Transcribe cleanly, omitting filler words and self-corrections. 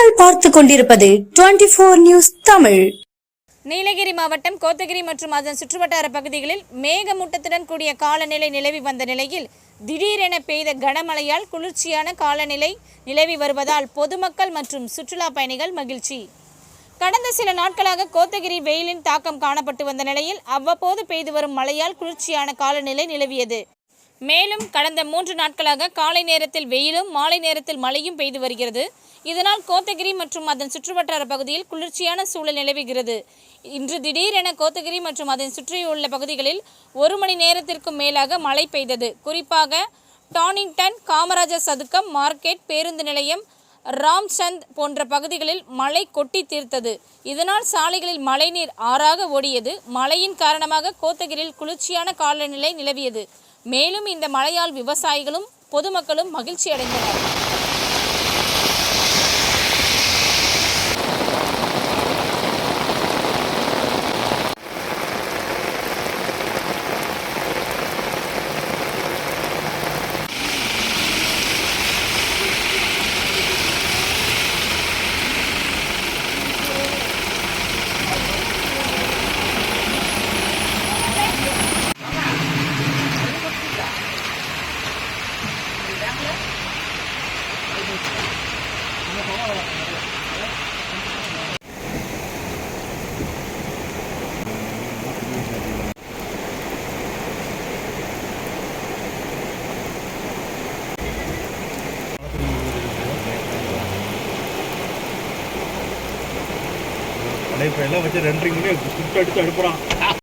நீங்கள் பார்த்துக் கொண்டிருப்பது 24 நியூஸ் தமிழ். நீலகிரி மாவட்டம் கோத்தகிரி மற்றும் அதன் சுற்றுவட்டார பகுதிகளில் மேகமூட்டத்துடன் கூடிய காலநிலை நிலவி வந்த நிலையில் திடீரென பெய்த கனமழையால் குளிர்ச்சியான காலநிலை நிலவி வருவதால் பொதுமக்கள் மற்றும் சுற்றுலா பயணிகள் மகிழ்ச்சி. கடந்த சில நாட்களாக கோத்தகிரி வெயிலின் தாக்கம் காணப்பட்டு வந்த நிலையில் அவ்வப்போது பெய்து வரும் மழையால் குளிர்ச்சியான காலநிலை நிலவியது. மேலும் கடந்த 3 நாட்களாக காலை நேரத்தில் வெயிலும் மாலை நேரத்தில் மழையும் பெய்து வருகிறது. இதனால் கோத்தகிரி மற்றும் அதன் சுற்றுவட்டார பகுதியில் குளிர்ச்சியான சூழல் நிலவுகிறது. இன்று திடீரென கோத்தகிரி மற்றும் அதன் சுற்றியுள்ள பகுதிகளில் 1 மணி நேரத்திற்கும் மேலாக மழை பெய்தது. குறிப்பாக டானிங்டன், காமராஜர் சதுக்கம், மார்க்கெட், பேருந்து நிலையம், ராம்சந்த் போன்ற பகுதிகளில் மழை கொட்டி தீர்த்தது. இதனால் சாலைகளில் மழைநீர் ஆறாக ஓடியது. மழையின் காரணமாக கோத்தகிரியில் குளிர்ச்சியான காலநிலை நிலவியது. மேலும் இந்த மழையால் விவசாயிகளும் பொதுமக்களும் மகிழ்ச்சி அடைந்தனர். இப்போ எல்லாம் வச்சு 2 மணி சுட்டு அடித்து அனுப்புகிறான்.